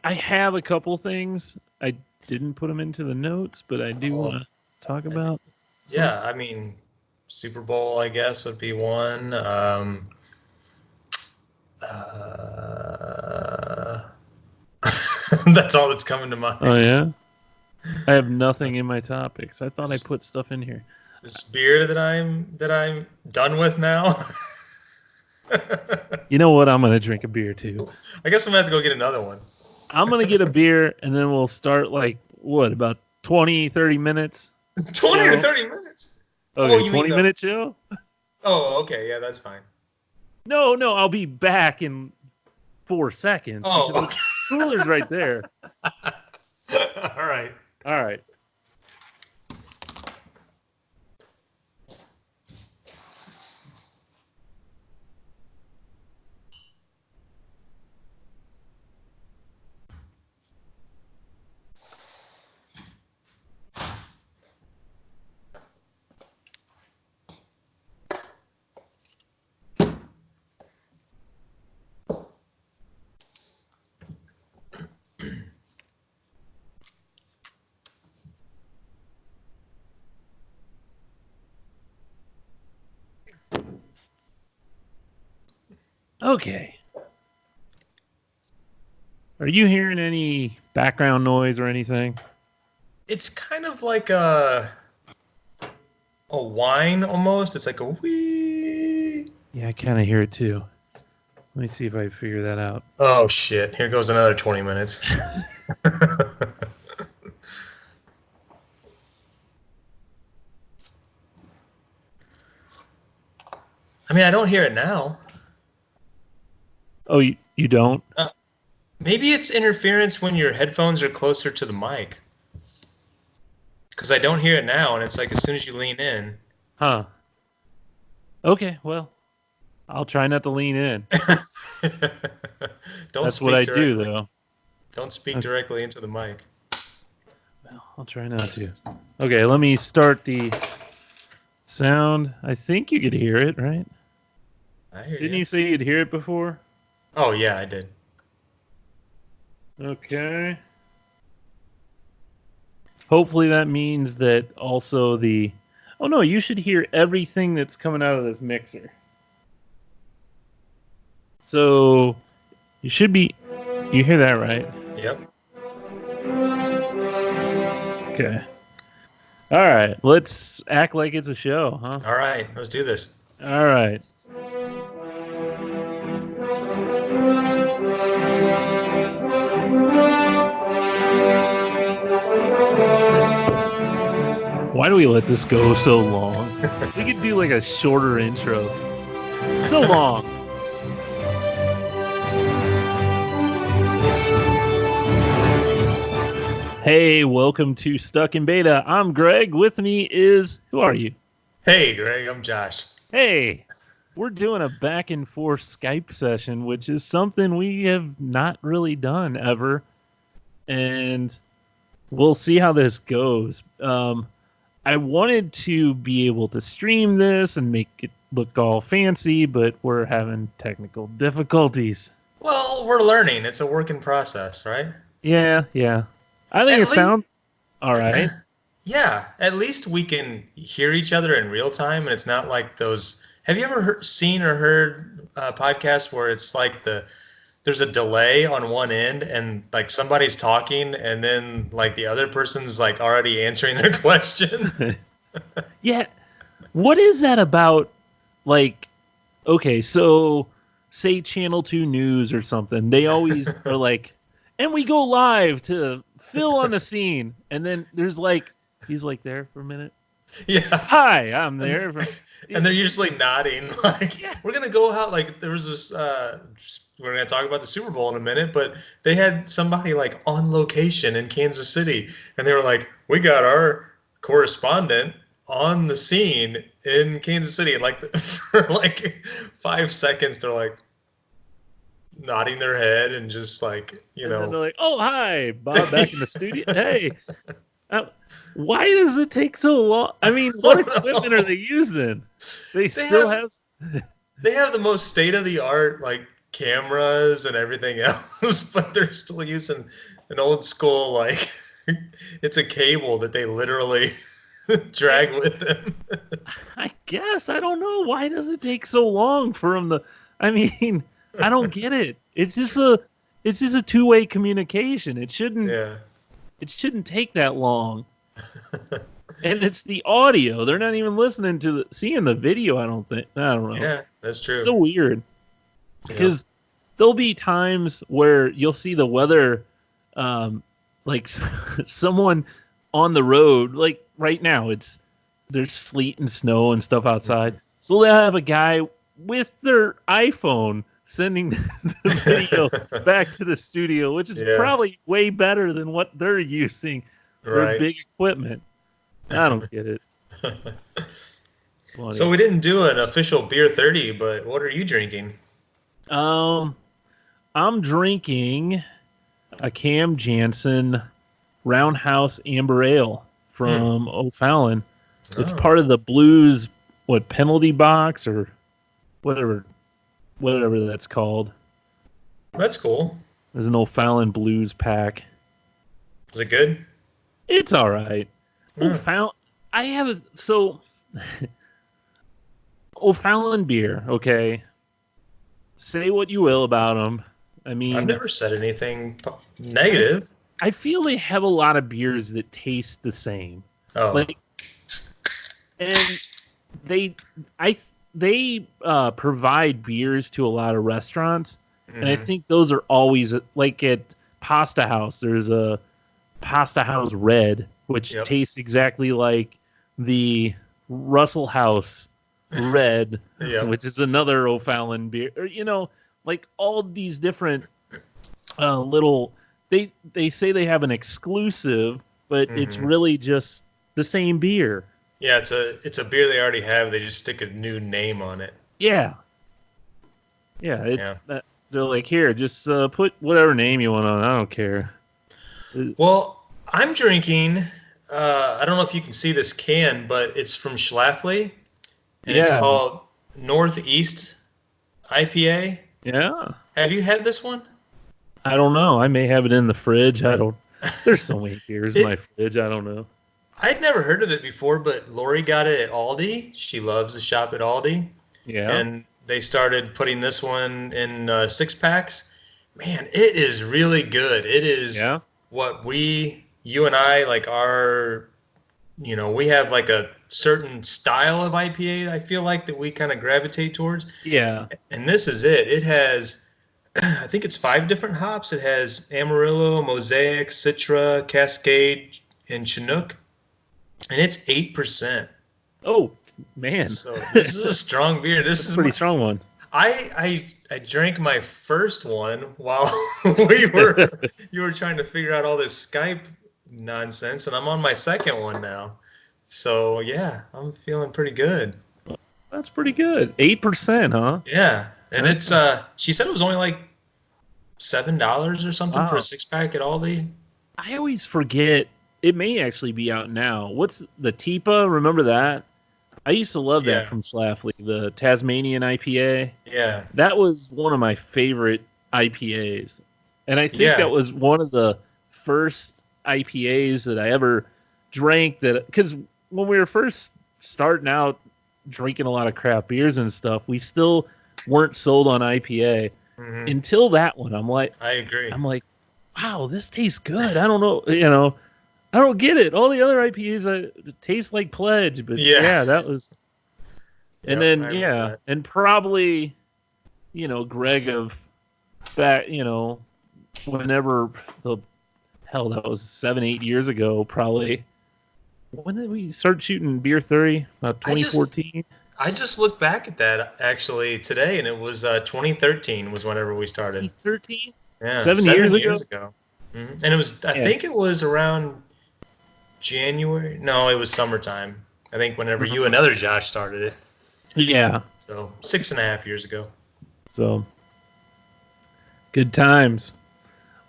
I have a couple things. I didn't put them into the notes, but I do want to talk about. Yeah, I mean, Super Bowl, I guess, would be one. That's all that's coming to mind. Oh yeah, I have nothing in my topics. I thought I put stuff in here. This beer that I'm done with now. You know what? I'm gonna drink a beer too. I guess I'm gonna have to go get another one. I'm gonna get a beer, and then we'll start like what about 20, 30 minutes? 20 or 30 minutes. Okay, 20-minute show. Oh, okay, yeah, that's fine. No, I'll be back in 4 seconds. Oh, okay. The cooler's right there. All right. All right. Okay. Are you hearing any background noise or anything? It's kind of like a whine almost. It's like a wee. Yeah, I kind of hear it too. Let me see if I figure that out. Oh shit! Here goes another 20 minutes. I mean, I don't hear it now. Oh, you don't? Maybe it's interference when your headphones are closer to the mic. Because I don't hear it now, and it's like as soon as you lean in. Huh. Okay, well, I'll try not to lean in. That's what I do, though. Don't speak directly into the mic. Well, I'll try not to. Okay, let me start the sound. I think you could hear it, right? I hear Didn't you say you'd hear it before? Oh, yeah, I did. Okay. Hopefully that means that also the... Oh, no, you should hear everything that's coming out of this mixer. So, you should be... You hear that, right? Yep. Okay. All right, let's act like it's a show, huh? All right, let's do this. All right. Why do we let this go so long? We could do like a shorter intro. So long. Hey, welcome to Stuck in Beta. I'm Greg. With me is... Who are you? Hey, Greg. I'm Josh. Hey. We're doing a back and forth Skype session, which is something we have not really done ever. And we'll see how this goes. I wanted to be able to stream this and make it look all fancy, but we're having technical difficulties. Well, we're learning. It's a work in process, right? Yeah. I think sounds all right. Yeah, at least we can hear each other in real time, and it's not like those... Have you ever seen or heard a podcast where it's like there's a delay on one end and like somebody's talking and then like the other person's like already answering their question? Yeah. What is that about? Like, okay, so say Channel 2 News or something. They always are like, and we go live to Phil on the scene. And then there's like, he's like there for a minute. Yeah. Hi, I'm there. And they're usually nodding. Like, yeah. We're going to go out. Like, there was this, we're going to talk about the Super Bowl in a minute, but they had somebody like on location in Kansas City. And they were like, we got our correspondent on the scene in Kansas City. And like, for like 5 seconds, they're like nodding their head and just like, you know. And they're like, oh, hi, Bob, back in the studio. Hey. Why does it take so long? I mean, what equipment are they using? They have the most state-of-the-art like cameras and everything else, but they're still using an old school, like, it's a cable that they literally drag with them. I guess. I don't know. Why does it take so long for them to... I mean, I don't get it. It's just a two-way communication. It shouldn't take that long. And it's the audio. They're not even listening to seeing the video, I don't think. I don't know. Yeah, that's true. It's so weird. Because there'll be times where you'll see the weather, like someone on the road, like right now, there's sleet and snow and stuff outside. So they'll have a guy with their iPhone sending the video back to the studio, which is probably way better than what they're using for big equipment. I don't get it. So we didn't do an official Beer 30, but what are you drinking? I'm drinking a Cam Jansen Roundhouse Amber Ale from O'Fallon. It's part of the Blues, penalty box or whatever that's called. That's cool. There's an O'Fallon Blues pack. Is it good? It's all right. O'Fallon, O'Fallon beer, okay? Say what you will about them. I mean, I've never said anything negative. I feel they have a lot of beers that taste the same. Oh. And they provide beers to a lot of restaurants, and I think those are always, like at Pasta House, there's a Pasta House Red, which tastes exactly like the Russell House Red, which is another O'Fallon beer. Or, like all these different little... They say they have an exclusive, but it's really just the same beer. Yeah, it's a beer they already have. They just stick a new name on it. Yeah. They're like, here, just put whatever name you want on. I don't care. Well, I'm drinking... I don't know if you can see this can, but it's from Schlafly, and it's called Northeast IPA. Yeah. Have you had this one? I don't know. I may have it in the fridge. There's so many beers in my fridge. I don't know. I'd never heard of it before, but Lori got it at Aldi. She loves to shop at Aldi. Yeah. And they started putting this one in 6-packs. Man, it is really good. It is what you and I, like, we have like a certain style of IPA, I feel like, that we kind of gravitate towards. Yeah. And this is it. It has, I think it's 5 different hops. It has Amarillo, Mosaic, Citra, Cascade, and Chinook. And it's 8%. Oh, man. So this is a strong beer. This is a pretty strong one. I drank my first one while you were trying to figure out all this Skype nonsense, and I'm on my second one now. So yeah, I'm feeling pretty good. That's pretty good. 8%, huh? Yeah. And it's she said it was only like $7 or something for a 6-pack at Aldi. I always forget. It may actually be out now. What's the Teepa? Remember that? I used to love that from Schlafly, the Tasmanian IPA. Yeah. That was one of my favorite IPAs. And I think that was one of the first IPAs that I ever drank, because when we were first starting out drinking a lot of craft beers and stuff, we still weren't sold on IPA until that one. I agree. I'm like, wow, this tastes good. I don't know, I don't get it. All the other IPAs taste like Pledge, but that was. And then and probably, Greg of back, whenever the hell that was 7-8 years ago, probably. When did we start shooting Beer 30? About 2014. I just looked back at that actually today, and it was 2013 was whenever we started. 2013. Yeah, 7 years ago. And it was. I think it was around January. No, it was summertime. I think whenever you and other Josh started it. Yeah. So 6.5 years ago. So good times.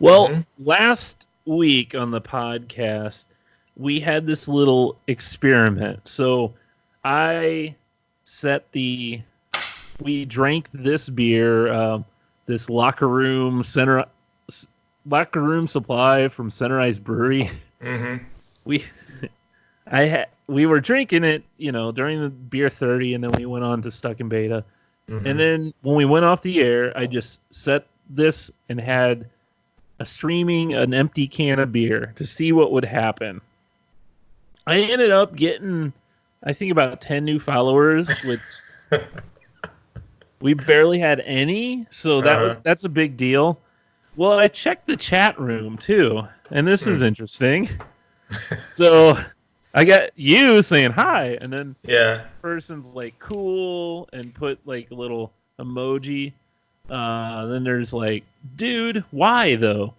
Well, last week on the podcast, we had this little experiment. So we drank this beer this locker room supply from Centerized Brewery. Mm-hmm. We were drinking it, during the beer 30, and then we went on to Stuck in Beta. Mm-hmm. And then when we went off the air, I just set this and had an empty can of beer to see what would happen. I ended up getting, I think, about 10 new followers, which we barely had any, so that's a big deal. Well, I checked the chat room too, and this is interesting. So I got you saying hi, and then the person's like cool and put like a little emoji. Then there's like, dude, why though?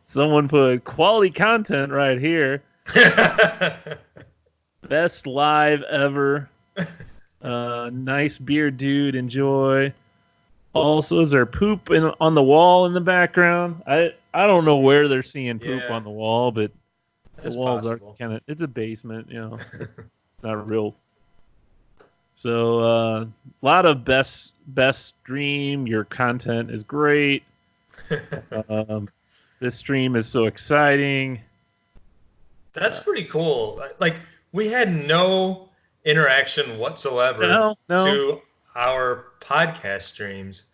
Someone put quality content right here. Best live ever. Nice beer, dude. Enjoy. Also, is there poop on the wall in the background? I don't know where they're seeing poop on the wall, but that's the walls possible. are kind of. It's a basement, It's not real. So a lot of best stream. Your content is great. This stream is so exciting. That's pretty cool. Like, we had no interaction whatsoever to our podcast streams.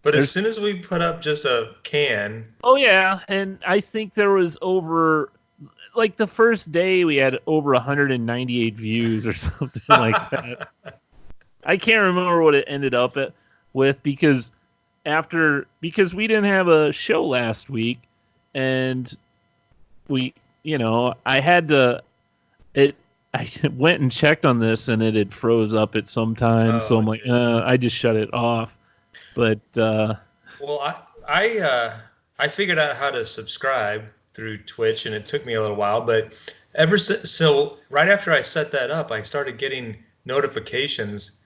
But as soon as we put up just a can... Oh, yeah. And I think there was over... Like, the first day, we had over 198 views or something like that. I can't remember what it ended up with because we didn't have a show last week, and I had to. I went and checked on this, and it had froze up at some time. So I'm like, I just shut it off. But well, I figured out how to subscribe through Twitch, and it took me a little while. But right after I set that up, I started getting notifications,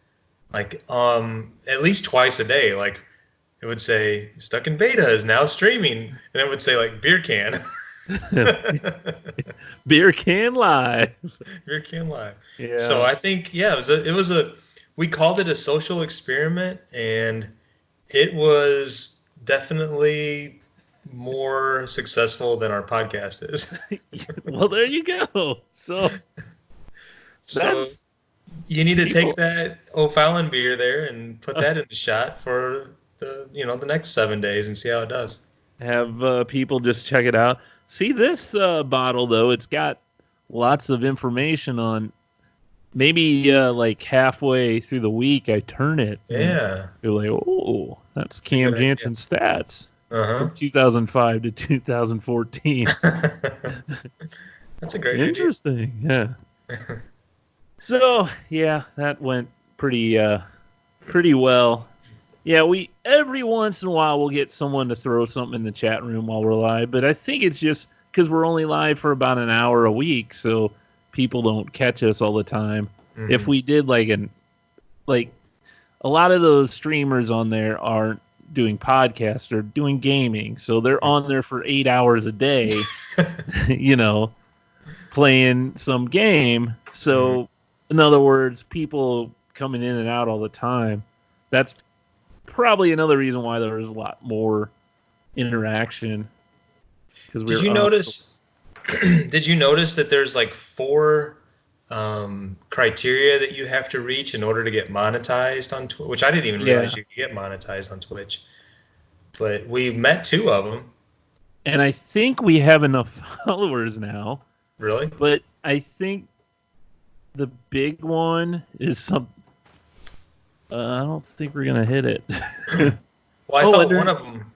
like at least twice a day. Like, it would say Stuck in Beta is now streaming, and it would say like beer can. Beer can live. Beer can live. Yeah. So I think it was a we called it a social experiment, and it was definitely more successful than our podcast is. Well, there you go. So you need to take that O'Fallon beer there and put that in a shot for the next 7 days and see how it does. Have people just check it out. See this bottle though; it's got lots of information on. Maybe like halfway through the week, I turn it. Yeah. You're like, oh, that's Cam Jansen stats from 2005 to 2014. That's a great Interesting, idea. Yeah. So yeah, that went pretty well. Yeah, we every once in a while we'll get someone to throw something in the chat room while we're live, but I think it's just because we're only live for about an hour a week, so people don't catch us all the time. Mm-hmm. If we did like a lot of those streamers on there aren't doing podcasts or doing gaming, so they're on there for 8 hours a day, playing some game. So in other words, people coming in and out all the time. That's probably another reason why there is a lot more interaction. Did you notice that there's like 4 criteria that you have to reach in order to get monetized on Twitch? Which I didn't even realize you could get monetized on Twitch. But we met 2 of them. And I think we have enough followers now. Really? But I think the big one is some. I don't think we're gonna hit it. Well, I thought one of them.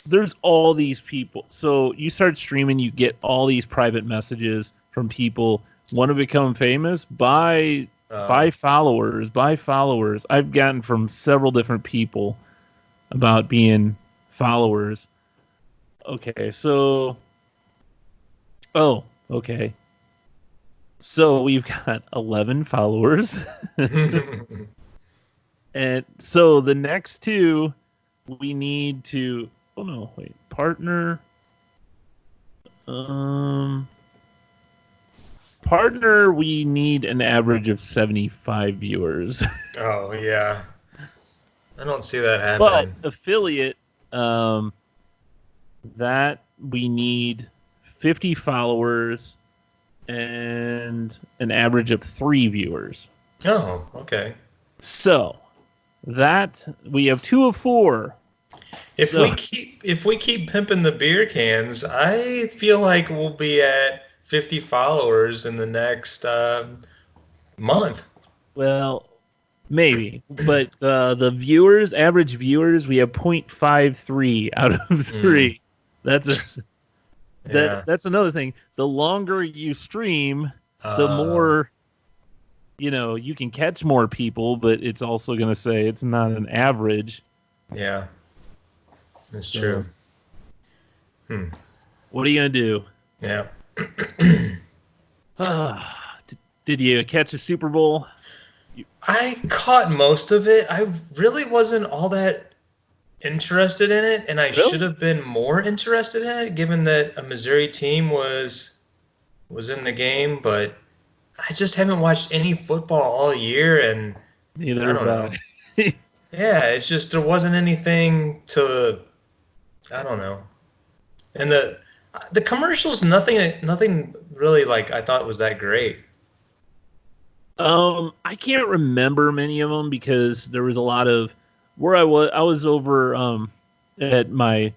There's all these people. So you start streaming, you get all these private messages from people want to become famous. Buy followers. I've gotten from several different people about being followers. Okay, so. Oh, okay. So we've got 11 followers. And so the next 2, we need to... Oh, no, wait. Partner. Partner, we need an average of 75 viewers. Oh, yeah. I don't see that But happening. affiliate, that we need 50 followers and an average of 3 viewers. Oh, okay. So that we have 2 of 4. If So, we keep pimping the beer cans, I feel like we'll be at 50 followers in the next month. well, maybe, but the viewers, average viewers, we have 0.53 out of 3. That's a Yeah. that's another thing. The longer you stream, the Uh, more you can catch more people, but it's also going to say it's not an average. yeah, that's So, true. Hmm. what are you going to do? Yeah. Did you catch a Super Bowl? I caught most of it. I really wasn't all that interested in it, and I should Really? have been more interested in it, given that a Missouri team was in the game. But I just haven't watched any football all year, and I Neither don't have know. I. Yeah, it's just there wasn't anything to. I don't know. And the commercials, nothing really like I thought was that great. I can't remember many of them because there was a lot of where I was. I was over at my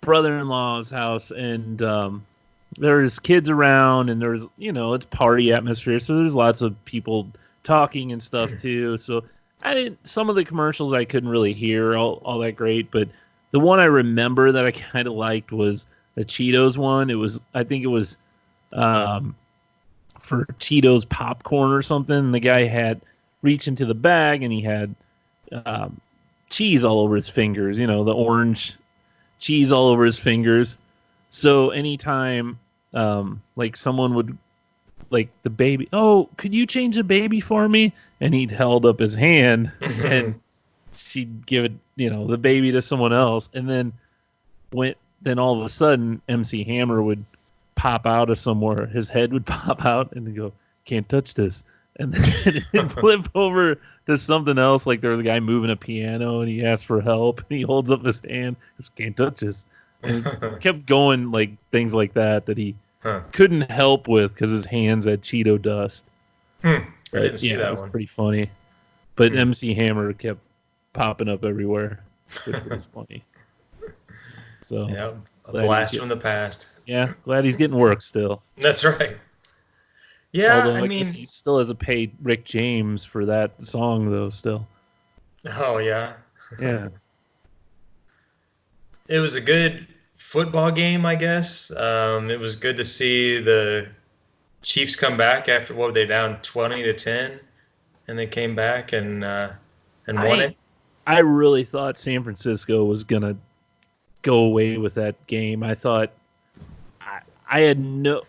brother-in-law's house, and there's kids around, and there's it's party atmosphere, so there's lots of people talking and stuff too. So I didn't. Some of the commercials I couldn't really hear all that great, but the one I remember that I kind of liked was the Cheetos one. I think it was um, for Cheetos popcorn or something. And the guy had reached into the bag and he had um, cheese all over his fingers. The orange cheese all over his fingers. So anytime like someone would like the baby, oh, could you change the baby for me? And he'd held up his hand and she'd give it, the baby to someone else. And then all of a sudden MC Hammer would pop out of somewhere. His head would pop out and he'd go, can't touch this. And then it'd flip over to something else. Like there was a guy moving a piano and he asked for help and he holds up his hand. He goes, can't touch this. And it kept going like things like that he Huh. couldn't help with because his hands had Cheeto dust. I But didn't see yeah, it that was one. pretty funny. But Hmm. MC Hammer kept popping up everywhere, which was funny. So Yeah, a glad blast from the past. glad he's getting work still. That's right. Yeah, Although I I guess mean, he still has to pay Rick James for that song though. Still, oh yeah, yeah. it was a good football game, I guess. It was good to see the Chiefs come back after what were they down 20-10, and they came back and won I it. I really thought San Francisco was gonna go away with that game. I thought I, I had no.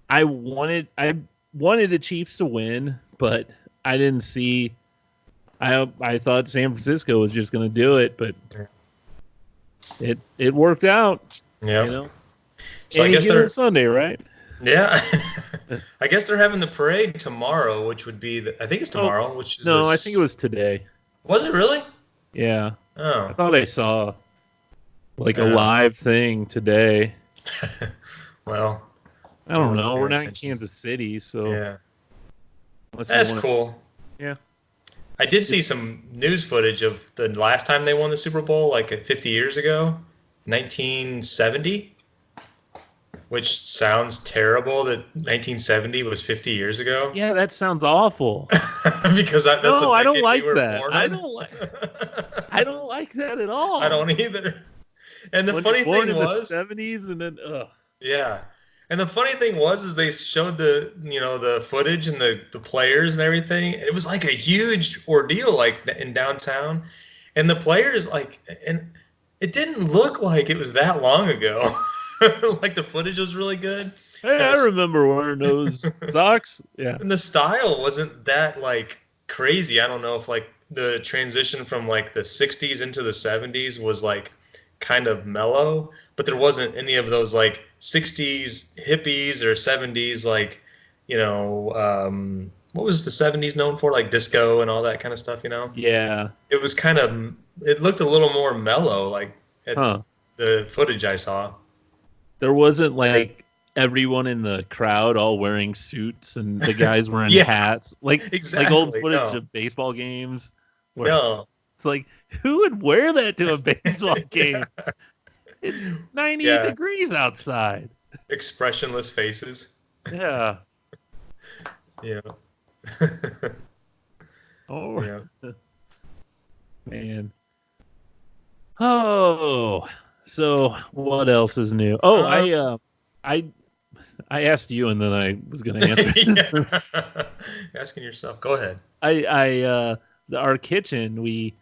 I wanted the Chiefs to win, but I didn't see. I thought San Francisco was just going to do it, but it worked out. Yeah. So I Any guess given they're Sunday, right? yeah. I guess they're having the parade tomorrow, which would be I think it's Oh tomorrow, which is no, I think it this. was today. Was it really? Yeah, I Oh. thought I saw like a Yeah. live thing today. Well, I I don't wasn't know. paying We're not in attention. Kansas City, so Yeah. unless you That's want, cool. yeah. I did see some news footage of the last time they won the Super Bowl, like 50 years ago, 1970, which sounds terrible that 1970 was 50 years ago. Yeah, that sounds awful. Because that's the No, I don't decade we like were that. born I in. don't like. I don't like that at I all. don't either. And the When you're funny born thing in the was, '70s and then, ugh. yeah. And the funny thing was, is they showed the footage and the players and everything. And it was like a huge ordeal, like in downtown. And the players, like, and it didn't look like it was that long ago. Like the footage was really good, Hey, and I remember wearing those socks. Yeah. and the style wasn't that like crazy. I don't know if like the transition from like the 60s into the 70s was like kind of mellow, but there wasn't any of those like 60s hippies or 70s like, what was the 70s known for, like disco and all that kind of stuff, you know? Yeah. It was kind of, it looked a little more mellow, like at Huh. the footage I saw. There wasn't like everyone in the crowd all wearing suits and the guys wearing Yeah, hats, like old exactly. footage No, of baseball games where no. it's like, who would wear that to a baseball Yeah. game? It's 98 Yeah. degrees outside. Expressionless faces. Yeah. Yeah. Oh, Yeah. man. Oh, so what else is new? Oh, Um, I I asked you and then I was going to answer. yeah. Asking yourself. Go ahead. Our kitchen, we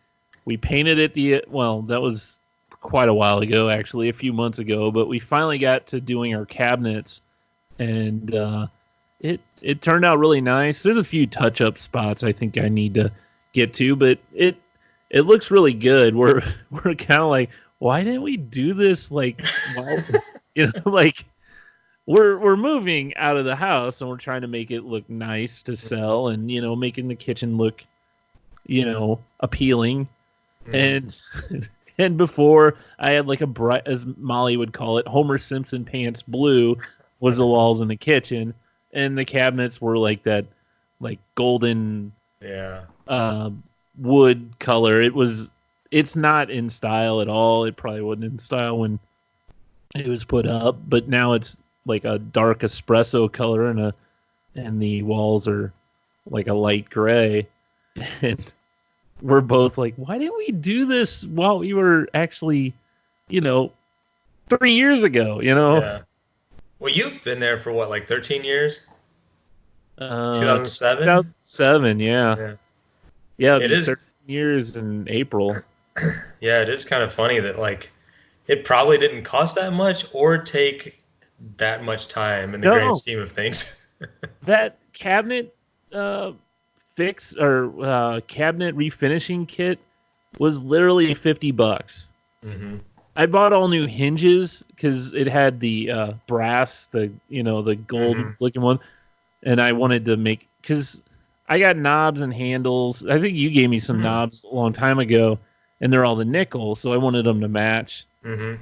painted it well, that was quite a while ago, actually, a few months ago, but we finally got to doing our cabinets, and it turned out really nice. There's a few touch up spots I think I need to get to, but it looks really good. We're kind of like, why didn't we do this like, well, like we're moving out of the house and we're trying to make it look nice to sell, and making the kitchen look appealing. And and before, I had like a bright, as Molly would call it, Homer Simpson pants blue was the walls in the kitchen, and the cabinets were like that, like golden Yeah. wood color. It's not in style at all. It probably wasn't in style when it was put up, but now it's like a dark espresso color, and the walls are like a light gray. And we're both like, why didn't we do this while we were actually, 3 years ago, Yeah. Well, you've been there for what, like 13 years? 2007? 2007, yeah. Yeah. Yeah, it'd It be is. 13 years in April. Yeah, it is kind of funny that like it probably didn't cost that much or take that much time in the grand No, scheme of things. that cabinet fix or cabinet refinishing kit was literally $50. Hmm. I bought all new hinges because it had the brass, the gold Hmm. looking one, and I wanted to make, because I got knobs and handles. I think you gave me some knobs a long time ago, and they're all the nickel, so I wanted them to match. Hmm.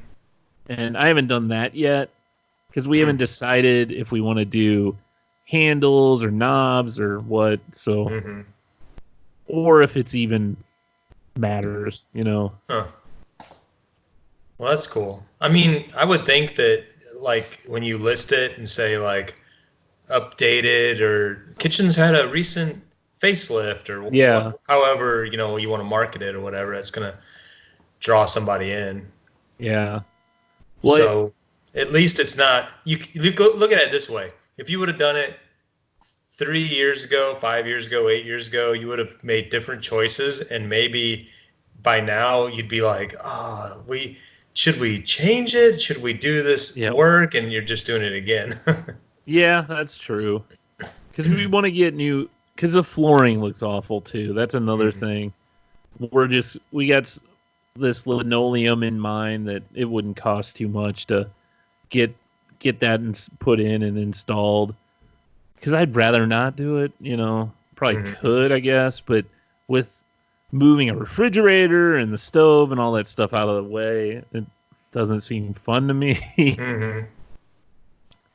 And I haven't done that yet because we haven't decided if we want to do handles or knobs or what. So, Hmm. or if it's even matters. Huh. Well, that's cool. I mean, I would think that like when you list it and say like updated or kitchen's had a recent facelift or Yeah, however, you want to market it or whatever, that's going to draw somebody in. yeah. What? So at least it's not, you look at it this way. If you would have done it 3 years ago, 5 years ago, 8 years ago, you would have made different choices, and maybe by now you'd be like, oh, should we change it? Should we do this Yeah, work? And you're just doing it again. yeah, that's true. Because we want to get new. Because the flooring looks awful too. That's another Mhm. thing. We got this linoleum in mind that it wouldn't cost too much to get that put in and installed. Because I'd rather not do it. Probably Mhm. could, I guess, but with moving a refrigerator and the stove and all that stuff out of the way, it doesn't seem fun to me. Mhm.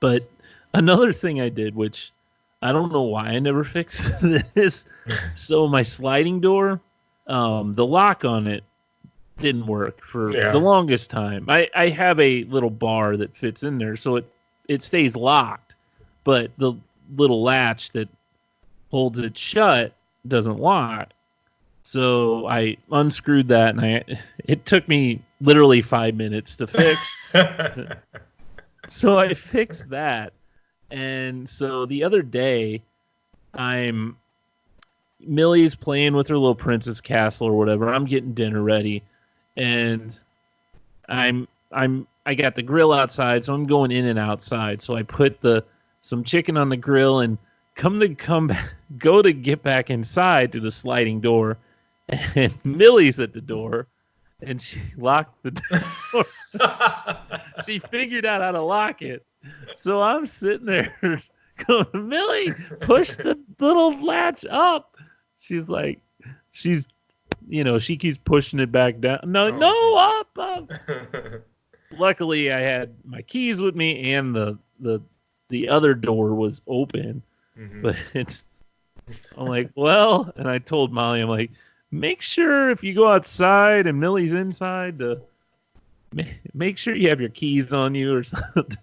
But another thing I did, which I don't know why I never fixed this. So my sliding door, the lock on it didn't work for the Yeah. longest time. I have a little bar that fits in there, so it stays locked, but the little latch that holds it shut doesn't lock. So I unscrewed that, and it took me literally 5 minutes to fix. So I fixed that. And so the other day, Millie's playing with her little princess castle or whatever. I'm getting dinner ready, and I got the grill outside, so I'm going in and outside. So I put some chicken on the grill and go to get back inside to the sliding door, and Millie's at the door, and she locked the door. She figured out how to lock it. So I'm sitting there Millie, push the little latch up. She's like, she keeps pushing it back down. No, up. Luckily, I had my keys with me, and the other door was open. Mm-hmm. But I'm like, well, and I told Molly, I'm like, make sure if you go outside and Millie's inside, to make sure you have your keys on you or something.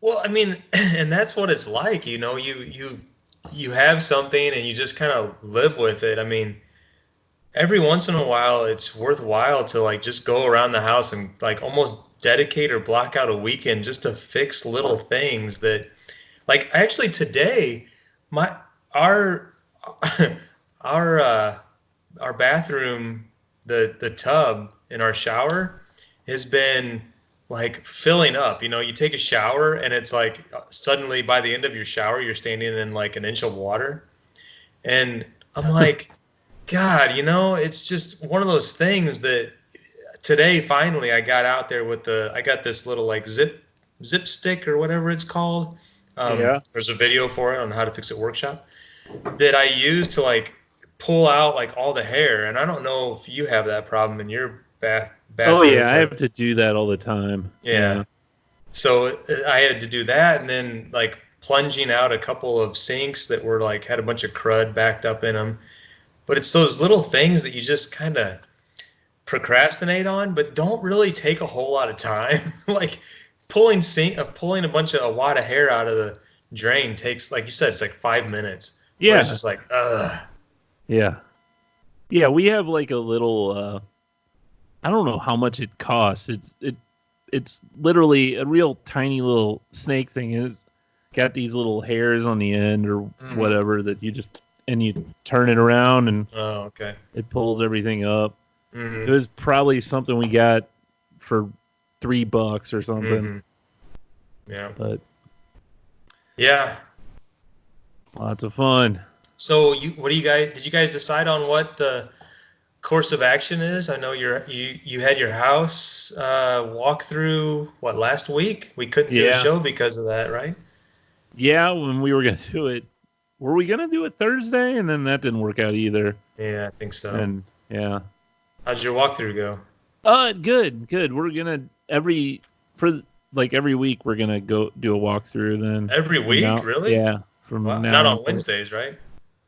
Well, I mean, and that's what it's like, you have something and you just kind of live with it. I mean, every once in a while, it's worthwhile to like just go around the house and like almost dedicate or block out a weekend just to fix little things that, like, actually today, our bathroom, the tub in our shower has been like filling up. You take a shower and it's like suddenly by the end of your shower, you're standing in like an inch of water. And I'm like, God, it's just one of those things that today, finally, I got out there with I got this little like zip stick or whatever it's called. Yeah. There's a video for it on How to Fix It Workshop that I use to like pull out like all the hair. And I don't know if you have that problem in your bathroom. Oh yeah, I have to do that all the time. Yeah. So I had to do that, and then like plunging out a couple of sinks that were like had a bunch of crud backed up in them. But it's those little things that you just kind of procrastinate on, but don't really take a whole lot of time. Like pulling a bunch of a wad of hair out of the drain takes, like you said, it's like 5 minutes. Yeah. It's just like, ugh. Yeah. Yeah, we have like a little I don't know how much it costs. It's literally a real tiny little snake thing. It's got these little hairs on the end or whatever that you turn it around and okay. It pulls everything up. Mm-hmm. It was probably something we got for $3 or something. Mm-hmm. Yeah. But yeah, lots of fun. So did you guys decide on what the course of action is? I know you had your house walkthrough last week. We couldn't do a show because of that, right? Yeah, when we were gonna do it, were we gonna do it Thursday? And then that didn't work out either. Yeah, I think so. And yeah, how'd your walkthrough go? Good. We're gonna every week we're gonna go do a walkthrough. Then every week, really? Yeah. From now not on Wednesdays, right?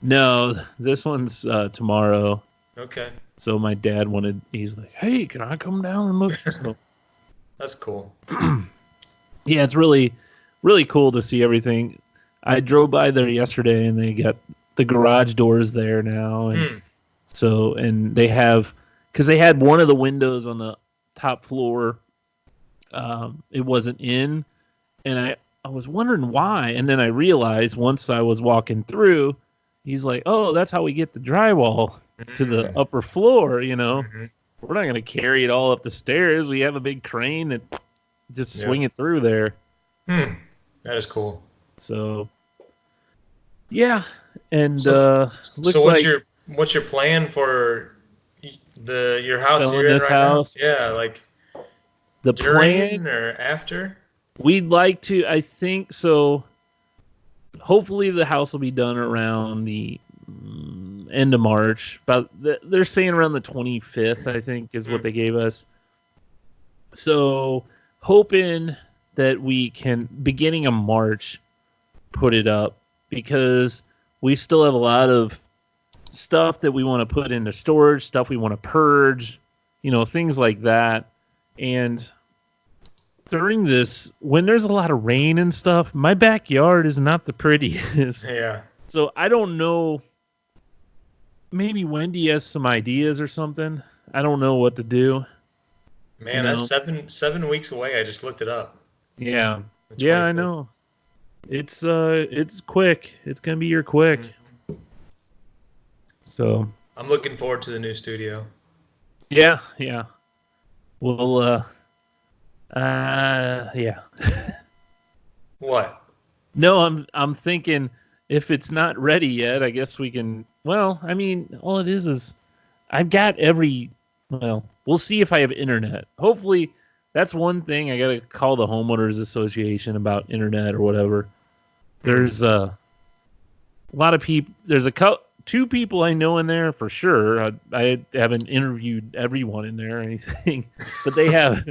No, this one's tomorrow. Okay. So my dad he's like, hey, can I come down and look? So, that's cool. Yeah, it's really, really cool to see everything. I drove by there yesterday and they got the garage doors there now. And so, and they have, because they had one of the windows on the top floor, it wasn't in. And I was wondering why. And then I realized once I was walking through, he's like, oh, that's how we get the drywall to the upper floor, Mm-hmm. We're not going to carry it all up the stairs. We have a big crane that just swing it through there. That is cool. So, yeah. And so what's your plan for your house you're in right house? Now? Yeah, like the during plan or after? We'd like to, I think so. Hopefully the house will be done around the end of March. But they're saying around the 25th, I think, is what they gave us. So hoping that we can, beginning of March, put it up, because we still have a lot of stuff that we want to put into storage, stuff we want to purge, things like that. And during this, when there's a lot of rain and stuff, my backyard is not the prettiest. Yeah. So I don't know. Maybe Wendy has some ideas or something. I don't know what to do. Man, that's 7 weeks away. I just looked it up. Yeah. Yeah, I know. It's quick. It's gonna be your quick. Mm-hmm. So I'm looking forward to the new studio. Yeah. Well, yeah. What? No, I'm thinking if it's not ready yet, I guess we can. Well, I mean, all it is I've got we'll see if I have internet. Hopefully, that's one thing I got to call the homeowners association about internet or whatever. There's a lot of people. There's two people I know in there for sure. I haven't interviewed everyone in there or anything, but they have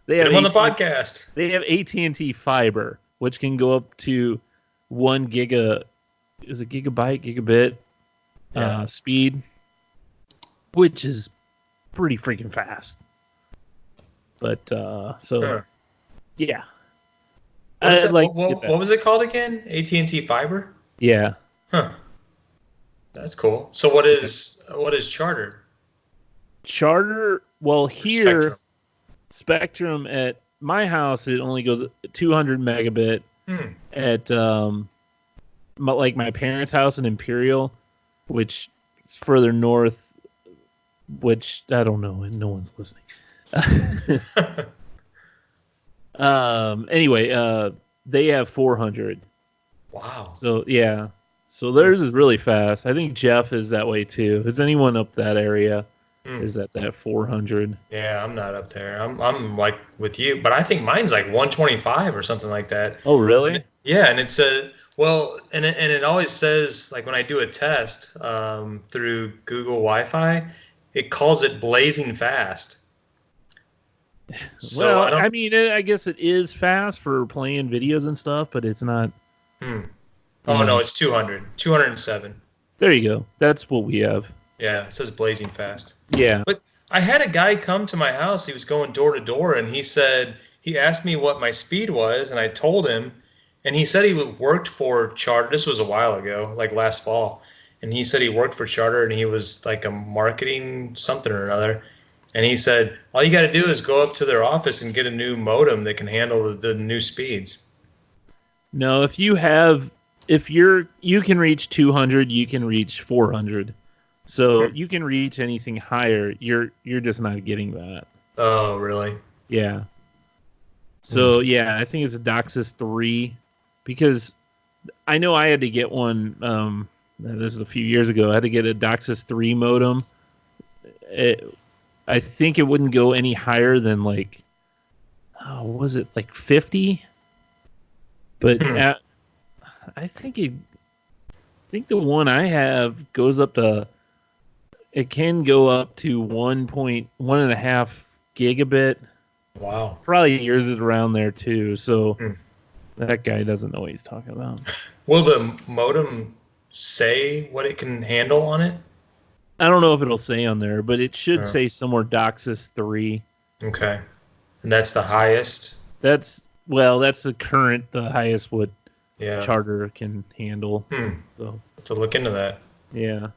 Get them on the podcast. They have AT&T fiber, which can go up to 1 giga. Is it gigabit speed, which is pretty freaking fast. But yeah. What was it called again? AT&T fiber? Yeah. Huh. That's cool. So what is Charter? Charter, well, here Spectrum at my house, it only goes 200 megabit. At like my parents' house in Imperial, which is further north, which I don't know, and no one's listening. Anyway, they have 400. Wow. So yeah. So theirs is really fast. I think Jeff is that way too. Is anyone up that area? Is that 400? Yeah, I'm not up there. I'm like with you, but I think mine's like 125 or something like that. Oh, really? And it says, well, and it always says, like when I do a test through Google Wi-Fi, it calls it blazing fast. So well, I mean, I guess it is fast for playing videos and stuff, but it's not. Oh, no, it's 207. There you go. That's what we have. Yeah, it says blazing fast. Yeah. But I had a guy come to my house. He was going door to door, and he asked me what my speed was, and I told him, and he said he worked for Charter. This was a while ago, like last fall. And he said he worked for Charter, and he was like a marketing something or another. And he said, all you got to do is go up to their office and get a new modem that can handle the new speeds. No, if you can reach 200, you can reach 400. So you can reach anything higher. You're just not getting that. Oh, really? Yeah. So yeah, I think it's a DOCSIS 3 because I know I had to get one. This is a few years ago. I had to get a DOCSIS 3 modem. I think it wouldn't go any higher than like, was it like 50? But I think the one I have goes up to. It can go up to 1.5 gigabit. Wow. Probably yours is around there too. So that guy doesn't know what he's talking about. Will the modem say what it can handle on it? I don't know if it'll say on there, but it should say somewhere DOCSIS 3. Okay. And that's the highest? That's the highest what Charter can handle. So to look into that. Yeah.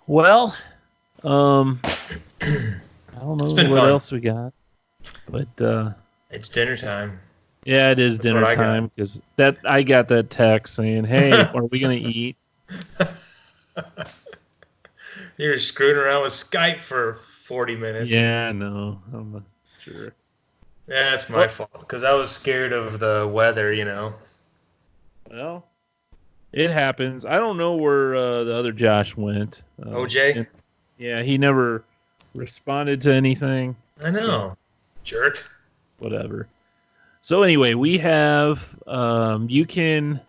Well, I don't know what else we got, but it's dinner time. Yeah, it is dinner time because I got that text saying, "Hey, are we gonna eat?" You're screwing around with Skype for 40 minutes. Yeah, no, I'm not sure. Yeah, that's my fault because I was scared of the weather, Well, it happens. I don't know where the other Josh went. OJ? Yeah, he never responded to anything. I know. So, jerk. Whatever. So anyway, we have, you can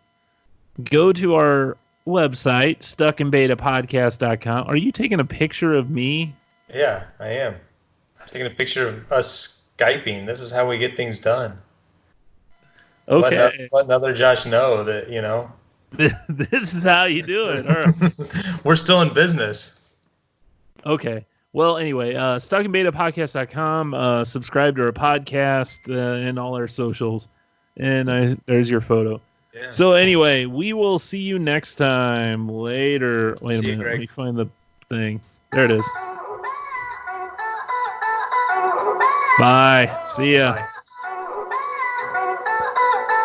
go to our website, stuckinbetapodcast.com. Are you taking a picture of me? Yeah, I am. I'm taking a picture of us Skyping. This is how we get things done. Okay. Let another Josh know that, This is how you do it. All right. We're still in business. Okay. Well, anyway, stuckinbetapodcast.com. Subscribe to our podcast and all our socials. And there's your photo. Yeah. So anyway, we will see you next time. Later. Wait a minute. Let me find the thing. There it is. Bye. See ya. Bye.